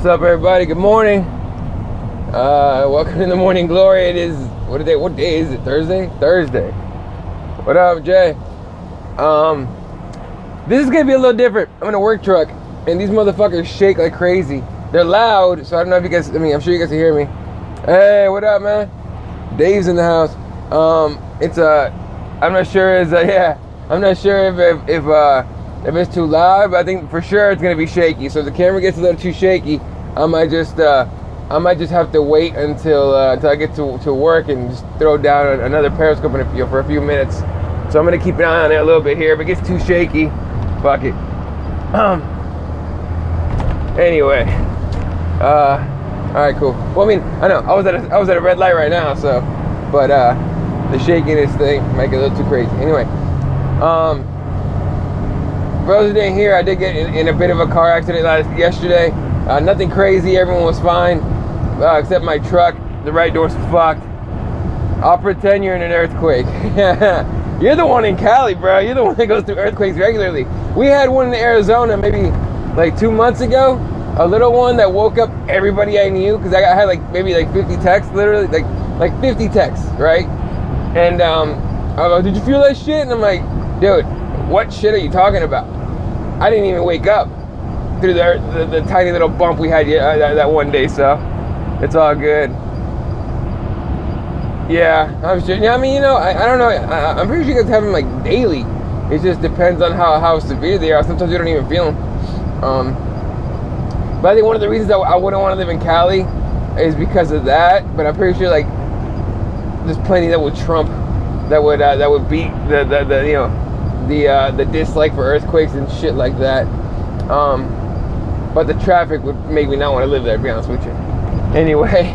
up, everybody? Good morning. Welcome to the Morning Glory. It is what day is it? Thursday. What up, Jay? This is gonna be a little different. I'm in a work truck, and these motherfuckers shake like crazy. They're loud, so I don't know if you guys. I'm sure you guys can hear me. Hey, what up, man? Dave's in the house. I'm not sure. I'm not sure if it's too loud, but I think for sure it's gonna be shaky. So if the camera gets a little too shaky, I might just have to wait until I get to work and just throw down another Periscope for a few minutes. So I'm gonna keep an eye on it a little bit here. If it gets too shaky, fuck it. Anyway, all right, cool. Well, I mean, I know I was at a red light right now, so, but the shakiness thing might get a little too crazy. Anyway, for those who didn't hear, I did get in a bit of a car accident yesterday. Nothing crazy. Everyone was fine, except my truck. The right door's fucked. I'll pretend you're in an earthquake. You're the one in Cali, bro. You're the one that goes through earthquakes regularly. We had one in Arizona maybe like 2 months ago. A little one that woke up everybody I knew, because I had maybe 50 texts, literally like 50 texts, right? And I was like, did you feel that shit? And I'm like, dude, what shit are you talking about? I didn't even wake up through the tiny little bump we had that one day, so it's all good. Yeah, I'm sure. I mean, I don't know. I'm pretty sure you guys have them like daily. It just depends on how severe they are. Sometimes you don't even feel them. But I think one of the reasons that I wouldn't want to live in Cali is because of that. But I'm pretty sure there's plenty that would trump, that would beat the dislike for earthquakes and shit like that. But the traffic would make me not want to live there, to be honest with you. Anyway,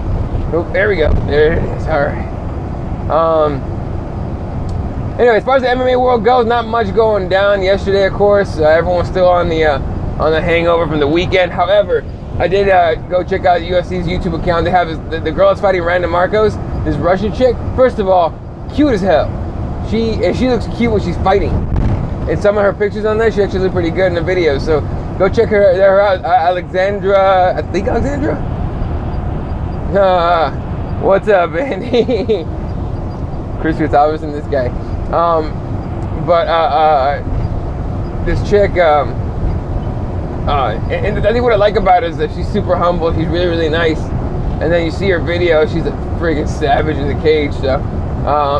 there we go. There it is. All right. Anyway, as far as the MMA world goes, not much going down. Yesterday, of course, everyone's still on the hangover from the weekend. However, I did go check out UFC's YouTube account. They have the girl that's fighting Randa Marcos, this Russian chick. First of all, cute as hell. She looks cute when she's fighting. And some of her pictures on there, she actually looked pretty good in the videos. So go check her out. Alexandra, I think Alexandra? What's up, Andy? Chris Gutierrez and this guy. This chick, and I think what I like about her is that she's super humble. She's really, really nice. And then you see her video, she's a friggin' savage in the cage. So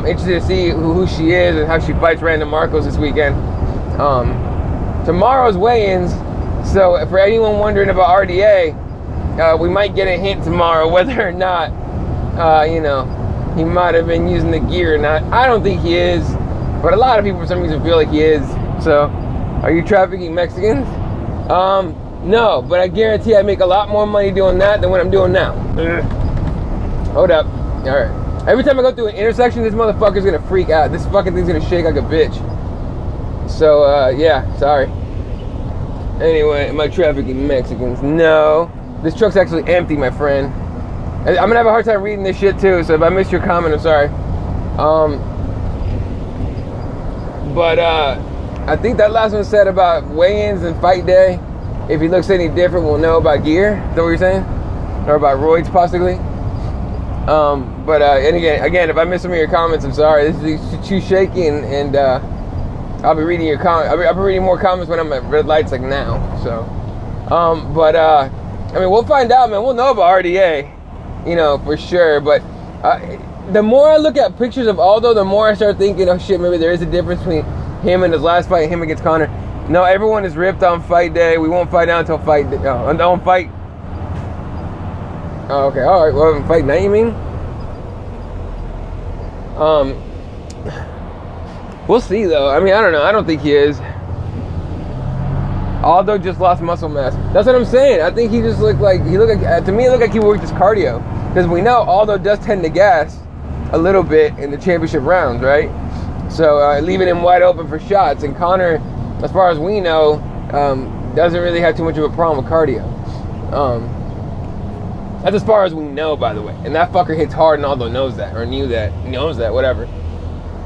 interested to see who she is and how she fights Randa Marcos this weekend. Tomorrow's weigh-ins, so for anyone wondering about RDA, we might get a hint tomorrow whether or not, he might have been using the gear or not. I don't think he is, but a lot of people for some reason feel like he is. So, are you trafficking Mexicans? No, but I guarantee I make a lot more money doing that than what I'm doing now. Hold up. All right. Every time I go through an intersection, this motherfucker's gonna freak out. This fucking thing's gonna shake like a bitch. So, yeah, sorry. Anyway, am I trafficking Mexicans? No. This truck's actually empty, my friend. I'm gonna have a hard time reading this shit too, so if I missed your comment, I'm sorry. But I think that last one said about weigh-ins and fight day. If he looks any different, we'll know about gear. Is that what you're saying? Or about roids, possibly? And again, if I missed some of your comments, I'm sorry. This is too shaky, and I'll be reading your comments. I'll be reading more comments when I'm at red lights like now. So, I mean, we'll find out, man. We'll know about RDA, for sure. But the more I look at pictures of Aldo, the more I start thinking, oh shit, maybe there is a difference between him and his last fight, him against Conor. No, everyone is ripped on fight day. We won't fight out until fight day. On fight. Oh, okay, all right. Well, fight night, you mean? We'll see, though. I mean, I don't know. I don't think he is. Aldo just lost muscle mass. That's what I'm saying. I think he just to me, it looked like he worked his cardio. Because we know Aldo does tend to gas a little bit in the championship rounds, right? So, leaving him wide open for shots. And Conor, as far as we know, doesn't really have too much of a problem with cardio. That's as far as we know, by the way. And that fucker hits hard, and Aldo knows that, or knew that, knows that, whatever.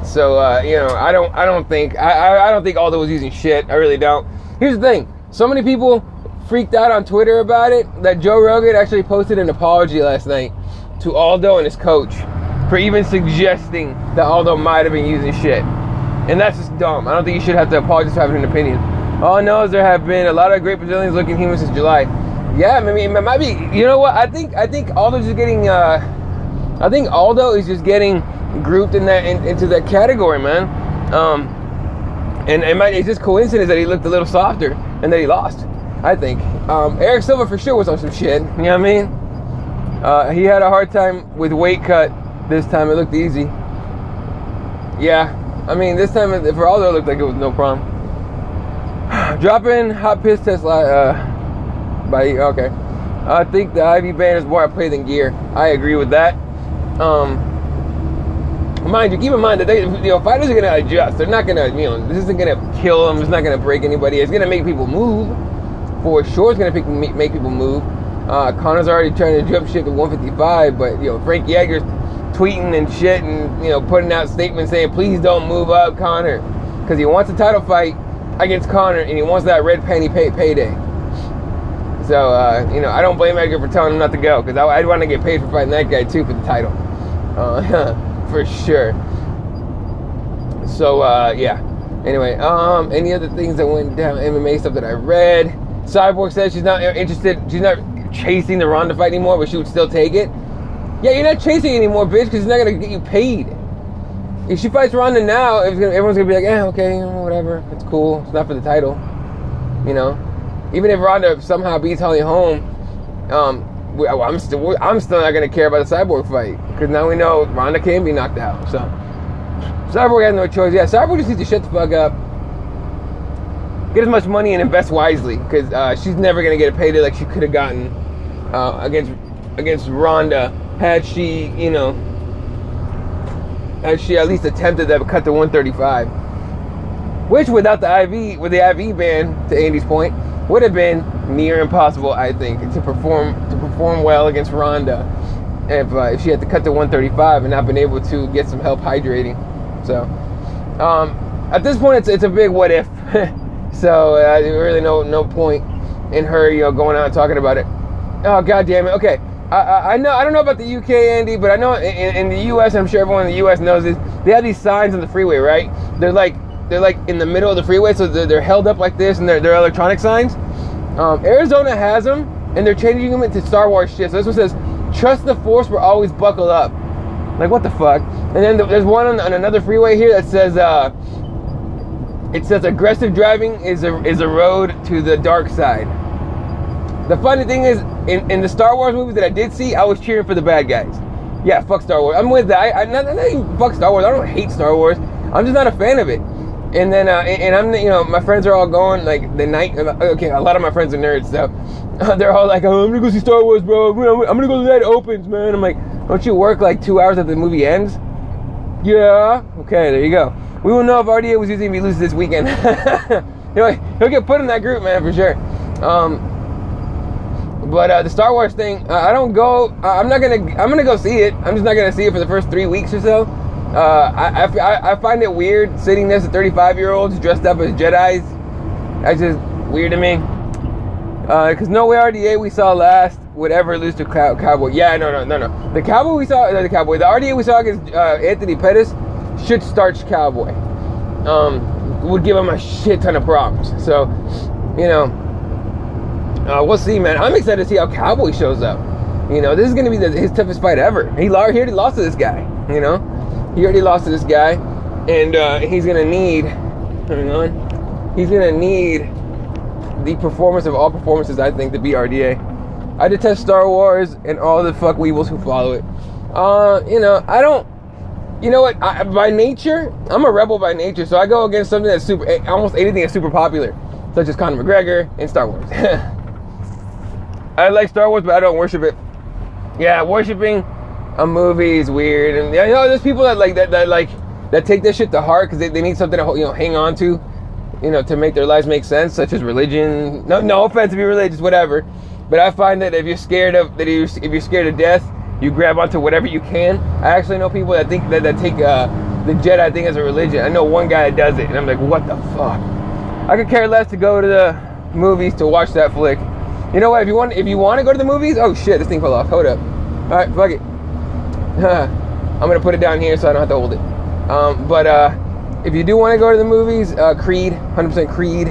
So, I don't think Aldo was using shit. I really don't. Here's the thing. So many people freaked out on Twitter about it that Joe Rogan actually posted an apology last night to Aldo and his coach for even suggesting that Aldo might have been using shit. And that's just dumb. I don't think you should have to apologize for having an opinion. All I know is there have been a lot of great Brazilians looking human since July. Yeah, I mean, it might be. You know what? I think Aldo's just getting. I think Aldo is just getting grouped in that into that category, man. And it's just coincidence that he looked a little softer and that he lost. I think Eric Silva for sure was on some shit. You know what I mean? He had a hard time with weight cut this time. It looked easy. Yeah, I mean this time for Aldo it looked like it was no problem. Dropping hot piss test okay. I think the IV band is more at play than gear. I agree with that. Mind you, keep in mind that fighters are gonna adjust. They're not gonna, this isn't gonna kill them. It's not gonna break anybody. It's gonna make people move. For sure, it's gonna make people move. Connor's already trying to jump ship to 155, but Frank Yeager's tweeting and shit and putting out statements saying, "Please don't move up, Connor," because he wants a title fight against Connor and he wants that red penny payday. So I don't blame Edgar for telling him not to go, because I'd want to get paid for fighting that guy too for the title, for sure. So yeah. Anyway, any other things that went down, MMA stuff that I read? Cyborg said she's not interested. She's not chasing the Ronda fight anymore, but she would still take it. Yeah, you're not chasing anymore, bitch, because it's not gonna get you paid. If she fights Ronda now, everyone's gonna be like, okay, whatever, it's cool. It's not for the title, Even if Ronda somehow beats Holly Holm, I'm still not gonna care about the Cyborg fight, because now we know Ronda can be knocked out. So Cyborg has no choice. Yeah, Cyborg just needs to shut the fuck up, get as much money and invest wisely, because she's never gonna get a payday like she could have gotten against Ronda had she, had she at least attempted to cut to 135, which without the IV ban, to Andy's point, would have been near impossible, I think, to perform well against Ronda if she had to cut to 135 and not been able to get some help hydrating. So at this point, it's a big what if. So really no point in her going out and talking about it. Oh, god damn it. Okay. I don't know about the UK, Andy, but I know in the US, I'm sure everyone in the US knows this, they have these signs on the freeway, right? They're like in the middle of the freeway, so they're held up like this, and they're electronic signs. Arizona has them, and they're changing them into Star Wars shit. So this one says, "Trust the Force, but always buckle up." Like, what the fuck? And then there's one on another freeway here that says, it says, "Aggressive driving is a road to the dark side." The funny thing is, in the Star Wars movies that I did see, I was cheering for the bad guys. Yeah, fuck Star Wars. I'm with that. Not even fuck Star Wars. I don't hate Star Wars. I'm just not a fan of it. And then, and I'm, my friends are all going, like, the night, okay, a lot of my friends are nerds, so they're all like, "Oh, I'm gonna go see Star Wars, bro. I'm gonna go to that opens, man." I'm like, "Don't you work like 2 hours after the movie ends?" Yeah. Okay, there you go. We will know if RDA was using me loses this weekend. He'll get put in that group, man, for sure. But the Star Wars thing, I don't go. I'm gonna go see it. I'm just not gonna see it for the first 3 weeks or so. I find it weird sitting next to 35-year-olds dressed up as Jedis. That's just weird to me. Because no way RDA we saw last would ever lose to Cowboy. Yeah, no. The Cowboy we saw, the RDA we saw against Anthony Pettis should starch Cowboy. Would give him a shit ton of problems. So, we'll see, man. I'm excited to see how Cowboy shows up. This is going to be his toughest fight ever. He already lost to this guy, He already lost to this guy. And he's going to need... Hang on. He's going to need the performance of all performances, I think, to beat RDA. I detest Star Wars and all the fuck weebles who follow it. I don't... You know what? By nature, I'm a rebel by nature, so I go against something that's almost anything that's super popular, such as Conor McGregor and Star Wars. I like Star Wars, but I don't worship it. Yeah, worshiping a movie is weird, and there's people that take this shit to heart because they need something to hang on to, to make their lives make sense, such as religion. No offense if you're religious, whatever. But I find that if you're scared of death, you grab onto whatever you can. I actually know people that think that take the Jedi thing as a religion. I know one guy that does it, and I'm like, what the fuck? I could care less to go to the movies to watch that flick You know what? If you want to go to the movies, oh shit, this thing fell off. Hold up. All right, fuck it. I'm gonna put it down here so I don't have to hold it. But if you do want to go to the movies, Creed, 100% Creed.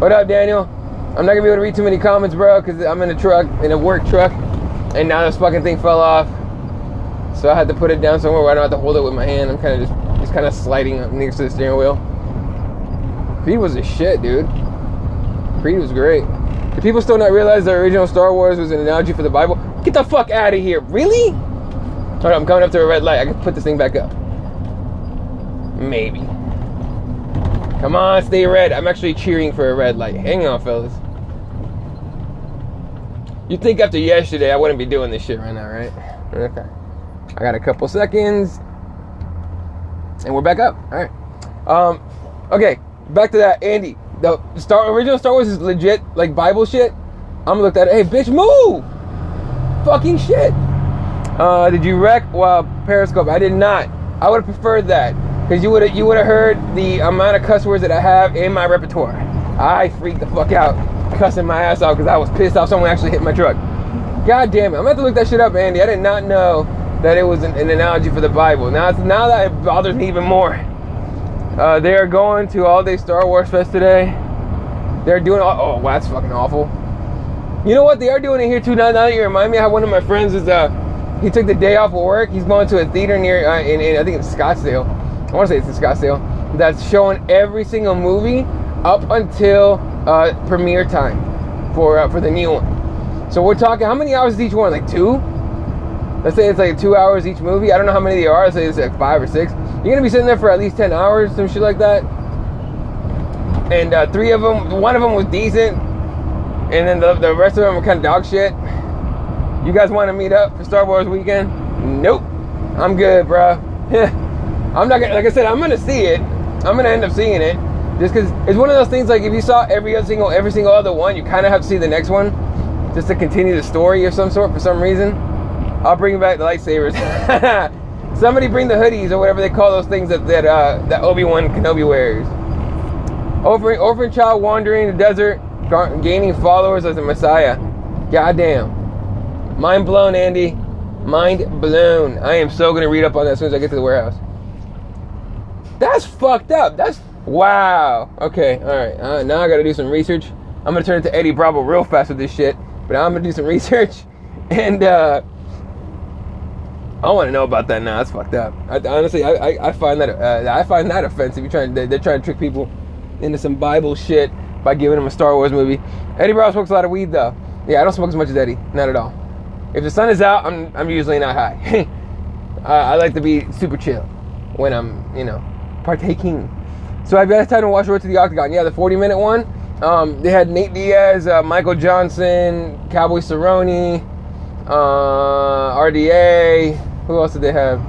What up, Daniel? I'm not gonna be able to read too many comments, bro, because I'm in a work truck, and now this fucking thing fell off. So I had to put it down somewhere where I don't have to hold it with my hand. I'm kind of just kind of sliding up next to the steering wheel. Creed was a shit, dude. Creed was great. Do people still not realize the original Star Wars was an analogy for the Bible? Get the fuck out of here. Really? Hold on, I'm coming up to a red light. I can put this thing back up. Maybe. Come on, stay red. I'm actually cheering for a red light. Hang on, fellas. You'd think after yesterday I wouldn't be doing this shit right now, right? Okay. I got a couple seconds. And we're back up. Alright. Okay, back to that. Andy, the original Star Wars is legit, like Bible shit. I'm gonna look at it. Hey, bitch, move! Fucking shit. Did you wreck while Periscope? I did not. I would have preferred that. Because you would have heard the amount of cuss words that I have in my repertoire. I freaked the fuck out cussing my ass off because I was pissed off someone actually hit my truck. God damn it. I'm going to have to look that shit up, Andy. I did not know that it was an analogy for the Bible. Now that it bothers me even more. They are going to all-day Star Wars Fest today. They're doing oh, wow, that's fucking awful. You know what? They are doing it here too. Now that you remind me, I have one of my friends is he took the day off of work. He's going to a theater near in I think it's Scottsdale. I want to say it's in Scottsdale. That's showing every single movie up until premiere time for the new one. So we're talking, how many hours is each one? Like 2? Let's say it's like 2 hours each movie. I don't know how many they are. Let's say it's like 5 or 6. You're gonna be sitting there for at least 10 hours, some shit like that. And 3 of them, one of them was decent, and then the rest of them were kind of dog shit. You guys want to meet up for Star Wars weekend? Nope. I'm good, bro. I'm not gonna, like I said, I'm gonna see it. I'm gonna end up seeing it, just because it's one of those things. Like if you saw every single other one, you kind of have to see the next one, just to continue the story of some sort for some reason. I'll bring back the lightsabers. Somebody bring the hoodies or whatever they call those things that Obi-Wan Kenobi wears. Orphan child wandering the desert, gaining followers as a messiah. Goddamn. Mind blown, Andy. Mind blown. I am so gonna read up on that as soon as I get to the warehouse. That's fucked up. That's wow. Okay, all right. Now I gotta do some research. I'm gonna turn into Eddie Bravo real fast with this shit. But I'm gonna do some research, and I want to know about that now. That's fucked up. Honestly, I find that offensive. They're trying to trick people into some Bible shit by giving them a Star Wars movie. Eddie Bravo smokes a lot of weed though. Yeah, I don't smoke as much as Eddie. Not at all. If the sun is out, I'm usually not high. I like to be super chill when I'm, partaking. So I've had time to watch Road to the Octagon. Yeah, the 40-minute one. They had Nate Diaz, Michael Johnson, Cowboy Cerrone, RDA. Who else did they have?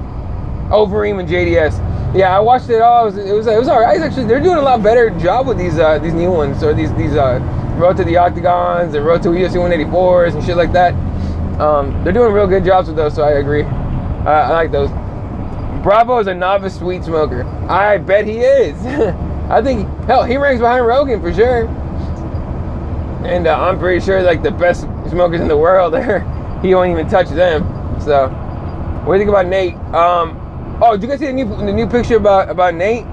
Overeem and JDS. Yeah, I watched it all. It was all right. Actually, they're doing a lot better job with these new ones, or these Road to the Octagons and Road to UFC 184s and shit like that. They're doing real good jobs with those, so I agree. I like those. Bravo is a novice weed smoker. I bet he is. I think, hell, he ranks behind Rogan for sure. And I'm pretty sure, like, the best smokers in the world, he won't even touch them. So, what do you think about Nate? Oh, did you guys see the new picture about Nate?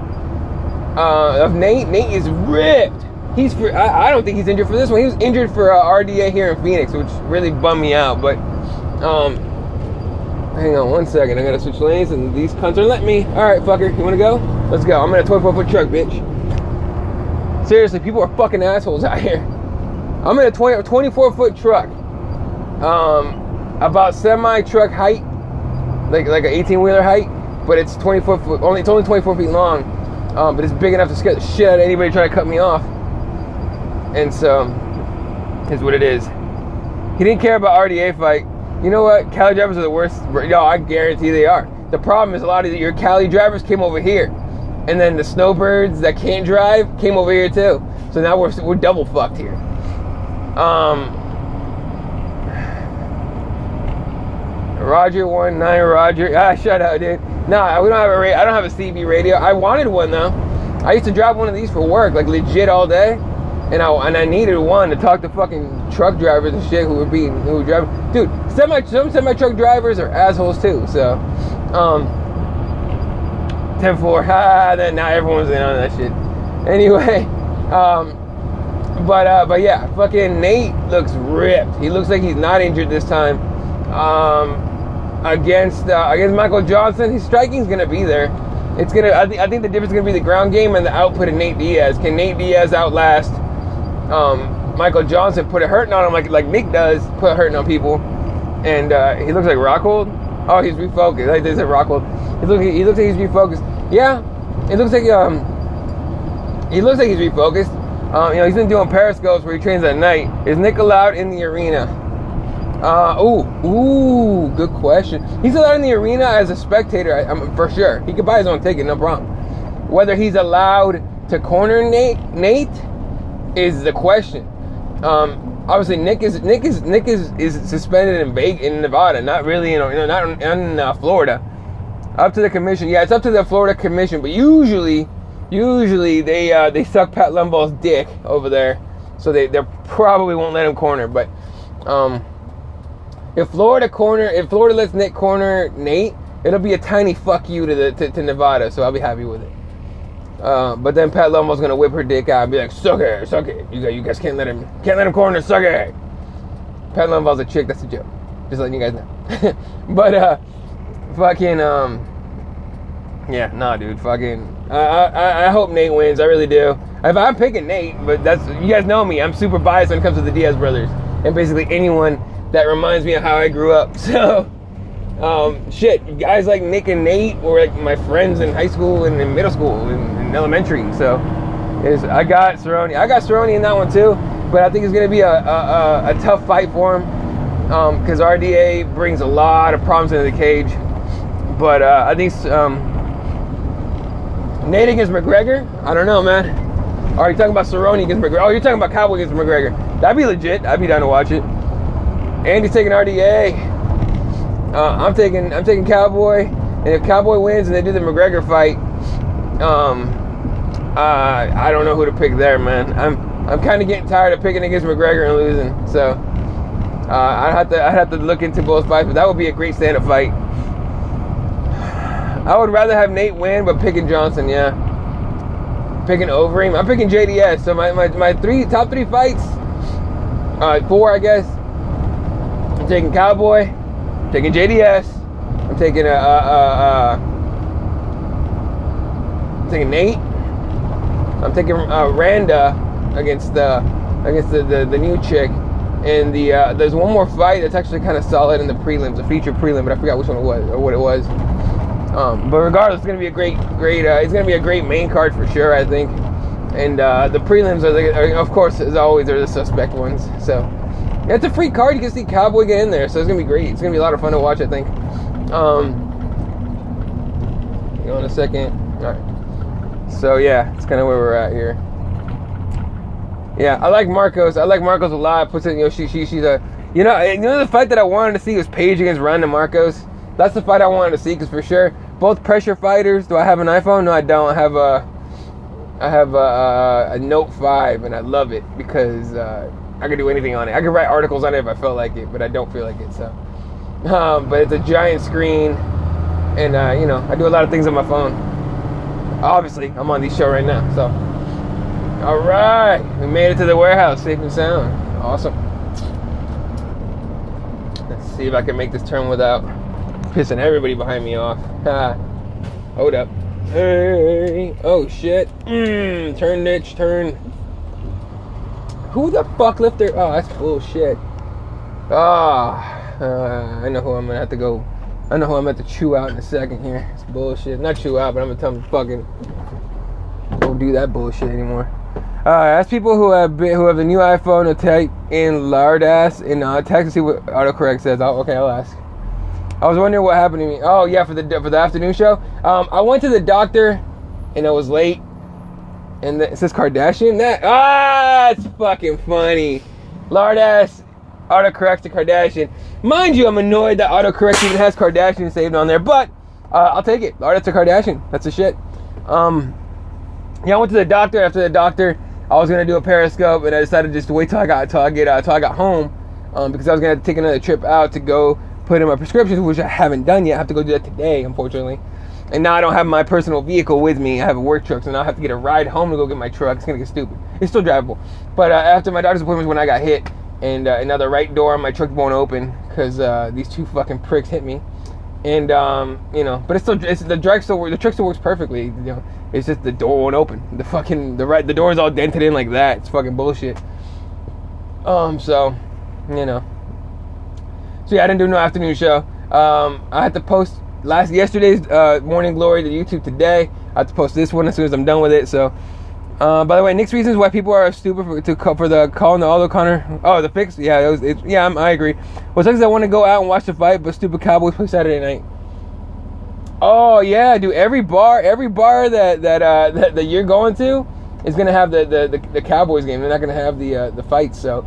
Of Nate? Nate is ripped. I don't think he's injured for this one. He was injured for RDA here in Phoenix, which really bummed me out. But, hang on one second. I gotta switch lanes, and these cunts are letting me. All right, fucker, you wanna go? Let's go. I'm in a 24-foot truck, bitch. Seriously, people are fucking assholes out here. I'm in a 24-foot truck. About semi-truck height, like an 18-wheeler height, but it's 24 foot. It's only 24 feet long, but it's big enough to scare the shit out of anybody trying to cut me off. And so, is what it is. He didn't care about RDA fight. You know what? Cali drivers are the worst. Yo, I guarantee they are. The problem is a lot of your Cali drivers came over here, and then the snowbirds that can't drive came over here too. So now we're double fucked here. Roger 19 Roger. Shut up, dude. Nah, I don't have a CB radio. I wanted one though. I used to drive one of these for work, like legit all day. and I needed one to talk to fucking truck drivers and shit who were driving. Dude, some semi truck drivers are assholes too. So, 10-4, then now everyone's in on that shit. Anyway, but yeah, fucking Nate looks ripped. He looks like he's not injured this time. Against Michael Johnson, his striking's gonna be there. It's gonna. I think the difference is gonna be the ground game and the output of Nate Diaz. Can Nate Diaz outlast Michael Johnson? Put a hurting on him like Nick does. Put a hurting on people, and he looks like Rockhold. Oh, he's refocused. Like they said, Rockhold. He looks like he's refocused. Yeah, it looks like he looks like he's refocused. He's been doing periscopes where he trains at night. Is Nick allowed in the arena? Good question. He's allowed in the arena as a spectator, for sure. He could buy his own ticket, no problem. Whether he's allowed to corner Nate is the question. Obviously, Nick is suspended in Nevada, not really, not in Florida. Up to the commission. Yeah, it's up to the Florida commission, but usually they suck Pat Lumball's dick over there, so they probably won't let him corner. But if Florida lets Nick corner Nate, it'll be a tiny fuck you to Nevada, so I'll be happy with it. But then Pat Lumball's gonna whip her dick out and be like, suck it. You guys can't let him corner, suck it. Pat Lumball's a chick, that's a joke. Just letting you guys know. But fucking yeah, nah, dude, fucking I hope Nate wins, I really do. I'm picking Nate, but that's, you guys know me, I'm super biased when it comes to the Diaz brothers and basically anyone that reminds me of how I grew up. So shit, guys like Nick and Nate were like my friends in high school and in middle school and elementary. So I got Cerrone in that one too, but I think it's gonna be a tough fight for him because RDA brings a lot of problems into the cage. But I think Nate against McGregor, I don't know, man. Are you talking about Cerrone against McGregor? Oh, you're talking about Cowboy against McGregor. That'd be legit. I'd be down to watch it. Andy's taking RDA. I'm taking Cowboy. And if Cowboy wins and they do the McGregor fight, I don't know who to pick there, man. I'm kind of getting tired of picking against McGregor and losing. So I'd have to look into both fights, but that would be a great stand-up fight. I would rather have Nate win, but picking Johnson, yeah. Picking Overeem. I'm picking JDS. So my top three fights, 4, I guess. I'm taking Cowboy. I'm taking JDS. I'm taking Nate. I'm taking Randa against the new chick. And there's one more fight that's actually kind of solid in the prelims, a feature prelim, but I forgot which one it was or what it was. But regardless, it's gonna be a great. It's gonna be a great main card for sure, I think. And the prelims are of course, as always, are the suspect ones. So yeah, it's a free card. You can see Cowboy get in there, so it's gonna be great. It's gonna be a lot of fun to watch, I think. Hang on a second. All right. So yeah, it's kind of where we're at here. Yeah, I like Marcos. I like Marcos a lot. Puts it, she's a, the fight that I wanted to see was Paige against Ronda Marcos. That's the fight I wanted to see, because for sure, both pressure fighters. Do I have an iPhone? No, I don't. I have a Note 5, and I love it because I can do anything on it. I can write articles on it if I felt like it, but I don't feel like it. So, but it's a giant screen, and I do a lot of things on my phone. Obviously, I'm on this show right now. So, all right, we made it to the warehouse, safe and sound. Awesome. Let's see if I can make this turn without pissing everybody behind me off. Hold up. Hey. Oh shit. Turn, bitch, turn. Who the fuck lifted? Oh, that's bullshit. I know who I'm gonna have to go. I know who I'm gonna have to chew out in a second here. It's bullshit. Not chew out, but I'm gonna tell them fucking don't do that bullshit anymore. Ask people who have the new iPhone to type in lardass in text and see what autocorrect says. I'll ask. I was wondering what happened to me. Oh yeah, for the afternoon show. I went to the doctor and I was late. And it says Kardashian. It's fucking funny. Lardass autocorrects to Kardashian. Mind you, I'm annoyed that autocorrect even has Kardashian saved on there, but I'll take it. Lardass to Kardashian. That's the shit. Yeah, I went to the doctor. After the doctor, I was gonna do a Periscope, and I decided just to wait till I got home, because I was gonna take another trip out to go put in my prescriptions, which I haven't done yet. I have to go do that today, unfortunately. And now I don't have my personal vehicle with me. I have a work truck, so now I have to get a ride home to go get my truck. It's gonna get stupid. It's still drivable, but after my doctor's appointment, when I got hit, and now the right door on my truck won't open because these two fucking pricks hit me. And but the truck still works perfectly. It's just the door won't open. The door is all dented in like that. It's fucking bullshit. So yeah, I didn't do no afternoon show. I had to post yesterday's Morning Glory to YouTube today. I have to post this one as soon as I'm done with it. So, by the way, Nick's reasons why people are stupid for the call in the Aldo Connor. Oh, the fix. Yeah, I agree. Well, sucks is I want to go out and watch the fight, but stupid Cowboys play Saturday night. Oh yeah, dude. Every bar that you're going to is gonna have the Cowboys game. They're not gonna have the fights. So,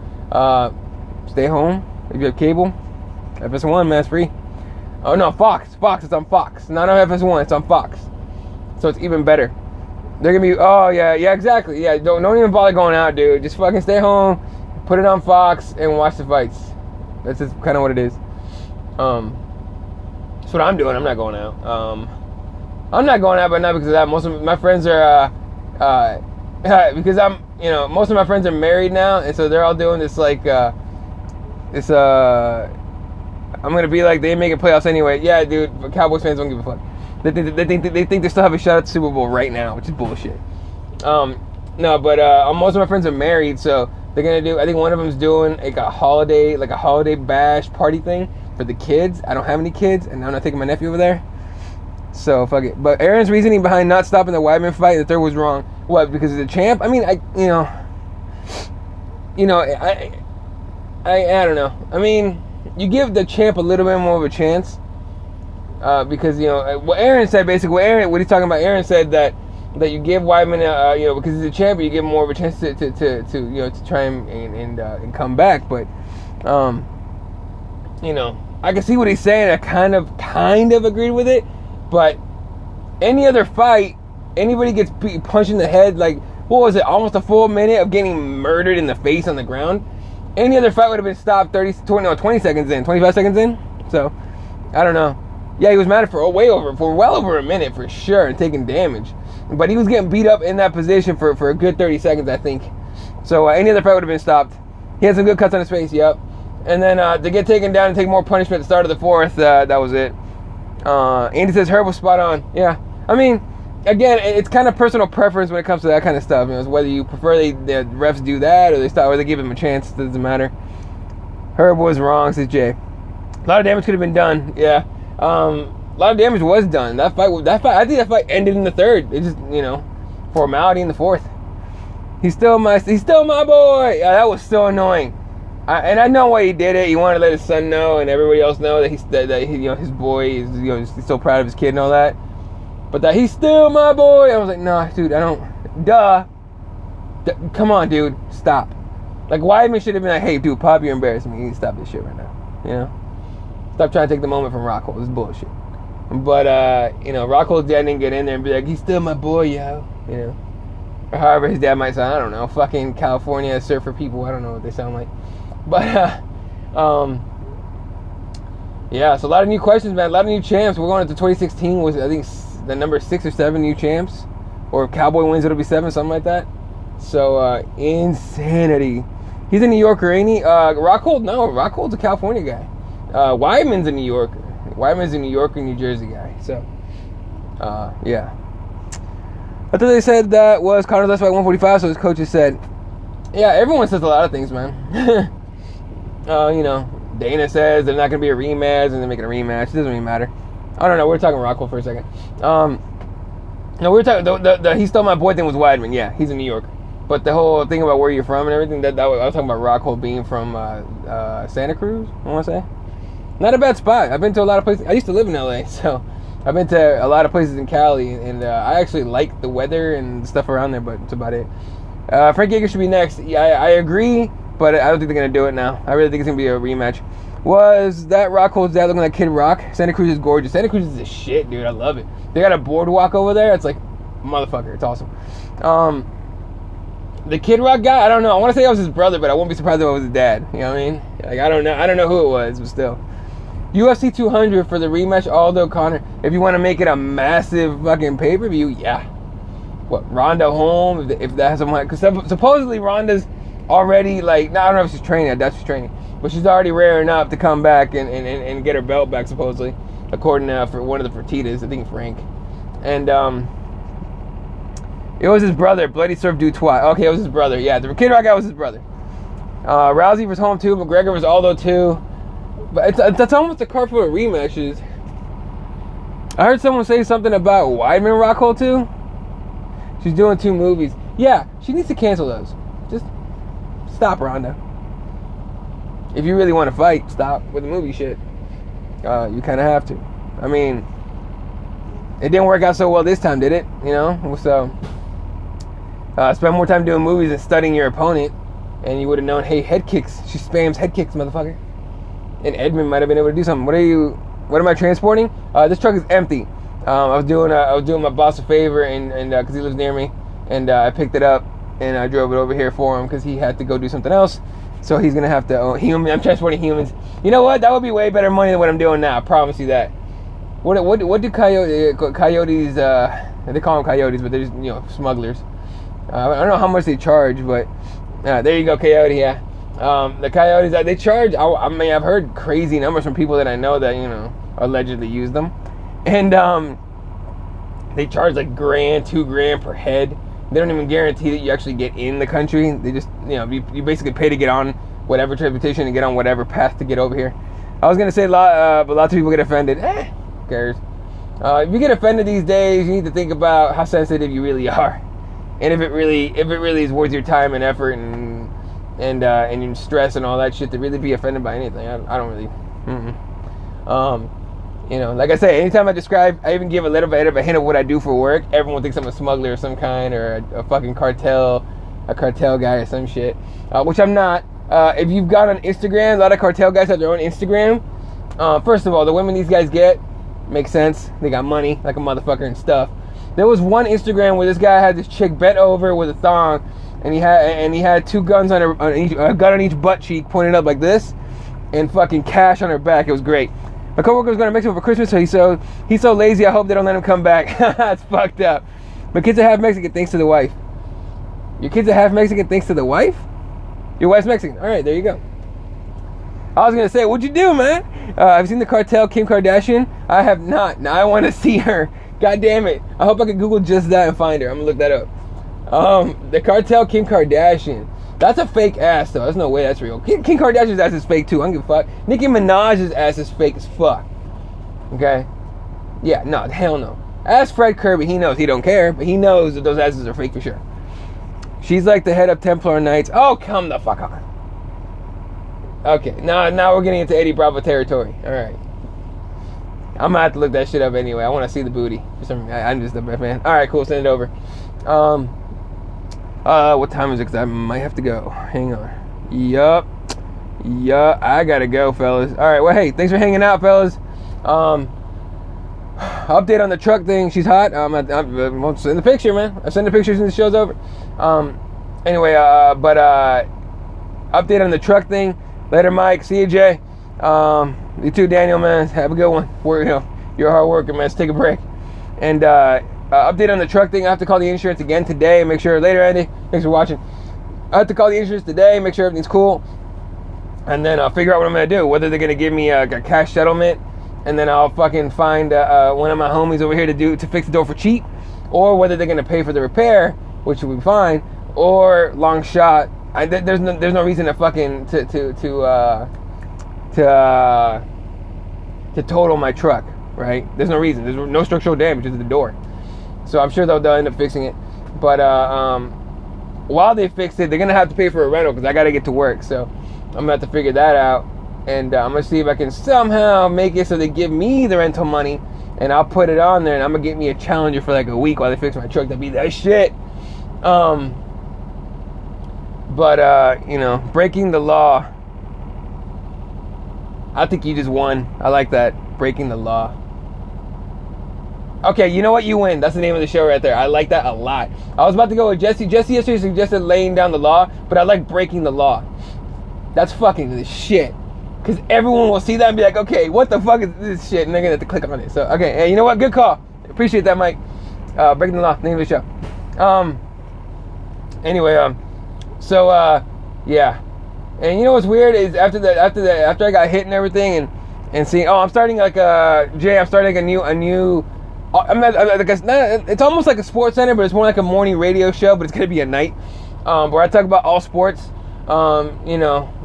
stay home if you have cable. FS1, man, it's free. Oh no, Fox, it's on Fox. Not on FS1, it's on Fox. So it's even better. They're gonna be, oh yeah, exactly. Yeah, don't even bother going out, dude. Just fucking stay home, put it on Fox, and watch the fights. That's just kind of what it is. That's what I'm doing. I'm not going out. I'm not going out, but not because of that. Most of my friends are, because most of my friends are married now, and so they're all doing this I'm gonna be like, they ain't making playoffs anyway. Yeah, dude, but Cowboys fans don't give a fuck. They think they still have a shot at the Super Bowl right now, which is bullshit. No, but most of my friends are married, so they're gonna do. I think one of them's doing like a holiday bash party thing for the kids. I don't have any kids, and I'm not taking my nephew over there. So fuck it. But Aaron's reasoning behind not stopping the Weidman fight, the third was wrong. What? Because of the champ? I mean, I don't know. I mean, you give the champ a little bit more of a chance, because what Aaron said basically. What he's talking about. Aaron said that you give Weidman, because he's a champ, you give him more of a chance to try and come back. But I can see what he's saying. I kind of agreed with it. But any other fight, anybody gets punched in the head, like what was it? Almost a full minute of getting murdered in the face on the ground. Any other fight would have been stopped 20 seconds in, 25 seconds in. So, I don't know. Yeah, he was mad for well over a minute for sure, and taking damage. But he was getting beat up in that position for a good 30 seconds, I think. So, any other fight would have been stopped. He had some good cuts on his face, yep. And then to get taken down and take more punishment at the start of the fourth, that was it. Andy says Herb was spot on. Yeah. I mean, again, it's kind of personal preference when it comes to that kind of stuff. It's whether you prefer the refs do that or they give him a chance. It doesn't matter. Herb was wrong, says Jay. A lot of damage could have been done. Yeah. A lot of damage was done. I think that fight ended in the third. It just, formality in the fourth. He's still my boy. Yeah, that was so annoying. And I know why he did it. He wanted to let his son know and everybody else know that his boy is he's so proud of his kid and all that. But that he's still my boy. I was like, nah, dude, I don't. Come on, dude, stop. Like, Weidman should have been like, hey, dude, Pop, you're embarrassing me. You need to stop this shit right now. Stop trying to take the moment from Rockhold. This is bullshit. But Rockhold's dad didn't get in there and be like, he's still my boy, yo. Or however his dad might sound. I don't know. Fucking California surfer people. I don't know what they sound like. But yeah. So a lot of new questions, man. A lot of new champs. We're going into 2016. Was I think the number 6 or 7 new champs, or if Cowboy wins, it'll be 7, something like that. So insanity. He's a New Yorker, ain't he? Rockhold? No, Rockhold's a California guy. Weidman's a New Yorker. Weidman's a New Yorker, New Jersey guy. So, yeah. I thought they said that was Connor's last fight 145. So his coaches said, yeah, everyone says a lot of things, man. Dana says there's not gonna be a rematch, and they're making a rematch. It doesn't really matter. I don't know. We're talking Rockhold for a second. No, we were talking the he stole my boy thing was Weidman. Yeah, he's a New Yorker. But the whole thing about where you're from and everything, I was talking about Rockhold being from Santa Cruz, I want to say. Not a bad spot. I've been to a lot of places. I used to live in LA, so I've been to a lot of places in Cali, and I actually like the weather and stuff around there, but that's about it. Frank Yeager should be next. Yeah, I agree, but I don't think they're going to do it now. I really think it's going to be a rematch. Was that Rockhold's dad looking like Kid Rock? Santa Cruz is gorgeous. Santa Cruz is the shit, dude. I love it. They got a boardwalk over there. It's like, motherfucker. It's awesome. The Kid Rock guy, I don't know. I want to say I was his brother, but I won't be surprised if I was his dad. You know what I mean? Like, I don't know who it was, but still. UFC 200 for the rematch, Aldo Conor. If you want to make it a massive fucking pay-per-view, yeah. What, Ronda home? If that's someone, because supposedly Ronda's already like, I don't know if she's training. I doubt she's training, but she's already raring up to come back and get her belt back, supposedly, according to for one of the Fertitas, I think Frank, and it was his brother, Bloody Surf Dutois. Okay, it was his brother. Yeah, the Kid Rock guy was his brother. Rousey was home too. McGregor was Aldo too. But that's almost a card full of rematches. I heard someone say something about Weidman Rockhold too. She's doing 2 movies. Yeah, she needs to cancel those. Just stop, Ronda. If you really want to fight, stop with the movie shit. You kind of have to. I mean, it didn't work out so well this time, did it? You know? So, spend more time doing movies and studying your opponent, and you would have known, hey, head kicks. She spams head kicks, motherfucker. And Edmund might have been able to do something. What am I transporting? This truck is empty. I was doing my boss a favor, and because he lives near me, and I picked it up and I drove it over here for him because he had to go do something else. So he's gonna have to. I'm transporting humans. You know what? That would be way better money than what I'm doing now. I promise you that. What do coyotes? They call them coyotes, but they're just smugglers. I don't know how much they charge, but there you go, coyote. Yeah, the coyotes they charge. I mean, I've heard crazy numbers from people that I know that allegedly use them. And they charge like $1,000, $2,000 per head. They don't even guarantee that you actually get in the country. They just, you basically pay to get on whatever transportation and get on whatever path to get over here. I was gonna say but lots of people get offended. Who cares? If you get offended these days, you need to think about how sensitive you really are, and if it really is worth your time and effort and your stress and all that shit to really be offended by anything. I don't really. Like I say, anytime I even give a little bit of a hint of what I do for work, everyone thinks I'm a smuggler of some kind or a fucking cartel guy or some shit, which I'm not. If you've got on Instagram, a lot of cartel guys have their own Instagram. First of all, the women these guys get, makes sense. They got money like a motherfucker and stuff. There was one Instagram where this guy had this chick bent over with a thong, and he had 2 guns a gun on each butt cheek pointed up like this, and fucking cash on her back. It was great. My coworker was going to Mexico for Christmas, so he's so lazy, I hope they don't let him come back. It's fucked up. My kids are half Mexican thanks to the wife. Your kids are half Mexican thanks to the wife? Your wife's Mexican. All right, there you go. I was going to say, what'd you do, man? Have you seen the cartel, Kim Kardashian? I have not. Now I want to see her. God damn it. I hope I can Google just that and find her. I'm going to look that up. The cartel, Kim Kardashian. That's a fake ass, though. There's no way that's real. Kim Kardashian's ass is fake, too. I don't give a fuck. Nicki Minaj's ass is fake as fuck. Okay? Yeah, no, hell no. Ask Fred Kirby. He knows. He don't care, but he knows that those asses are fake for sure. She's like the head of Templar Knights. Oh, come the fuck on. Okay, now we're getting into Eddie Bravo territory. All right. I'm going to have to look that shit up anyway. I want to see the booty. For some reason, I'm just a fan. All right, cool. Send it over. What time is it? Because I might have to go. Hang on. Yup. I gotta go, fellas. All right. Well, hey, thanks for hanging out, fellas. Update on the truck thing. She's hot. I'll send the picture, man. I'll send the pictures when the show's over. Anyway, update on the truck thing. Later, Mike. See you, Jay. You too, Daniel, man. Have a good one. You're a hard worker, man. Let's take a break. And update on the truck thing. I have to call the insurance again today and make sure. Later, Andy. Thanks for watching. I have to call the insurance today, make sure everything's cool, and then I'll figure out what I'm gonna do. Whether they're gonna give me a cash settlement, and then I'll fucking find one of my homies over here to fix the door for cheap, or whether they're gonna pay for the repair, which will be fine, or long shot. There's no reason to fucking to total my truck, right? There's no reason. There's no structural damage to the door, so I'm sure they'll end up fixing it. But while they fix it, they're gonna have to pay for a rental because I gotta get to work. So I'm gonna have to figure that out, and I'm gonna see if I can somehow make it so they give me the rental money, and I'll put it on there, and I'm gonna get me a Challenger for like a week while they fix my truck. That'd be that shit. Breaking the law. I think you just won. I like that. Breaking the law. Okay, you know what? You win. That's the name of the show right there. I like that a lot. I was about to go with Jesse. Jesse yesterday suggested laying down the law, but I like breaking the law. That's fucking the shit. Because everyone will see that and be like, okay, what the fuck is this shit? And they're going to have to click on it. So, okay, hey, you know what? Good call. Appreciate that, Mike. Breaking the law, name of the show. Anyway, yeah. And you know what's weird is after I got hit and everything and seeing, I'm starting like I'm starting a new. It's almost like a sports center, but it's more like a morning radio show, but it's gonna be at night, where I talk about all sports.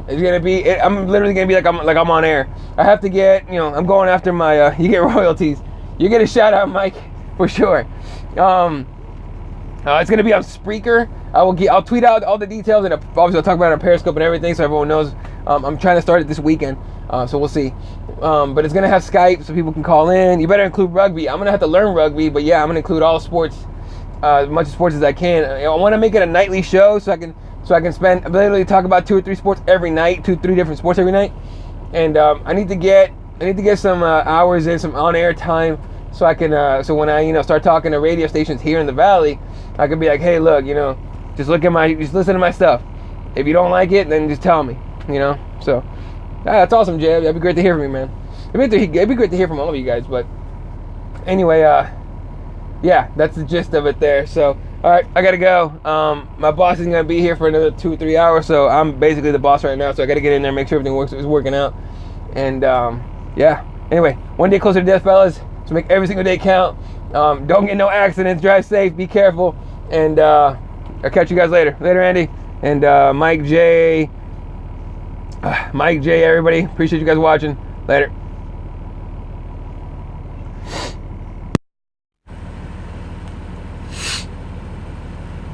It's gonna be. I'm literally gonna be like I'm on air. I have to get. I'm going after my. You get royalties. You get a shout out, Mike, for sure. It's gonna be on Spreaker. I'll tweet out all the details, and obviously I'll talk about it on Periscope and everything, so everyone knows. I'm trying to start it this weekend, so we'll see. But it's gonna have Skype, so people can call in. You better include rugby. I'm gonna have to learn rugby, but yeah, I'm gonna include all sports, as much sports as I can. I want to make it a nightly show, so I can literally talk about 2 or 3 sports every night, 2 or 3 different sports every night. And I need to get some hours in, some on-air time, so I can so when I start talking to radio stations here in the Valley, I can be like, hey, look, just listen to my stuff. If you don't like it, then just tell me, So that's awesome, Jay. That'd be great to hear from you, man. It'd be great to hear from all of you guys. But anyway, yeah, that's the gist of it there. So, all right, I gotta go. My boss is gonna be here for another 2 or 3 hours, so I'm basically the boss right now. So I gotta get in there, make sure everything is working out. And yeah. Anyway, one day closer to death, fellas. So make every single day count. Don't get no accidents. Drive safe. Be careful. And I'll catch you guys later. Later, Andy. And Mike J, everybody. Appreciate you guys watching. Later.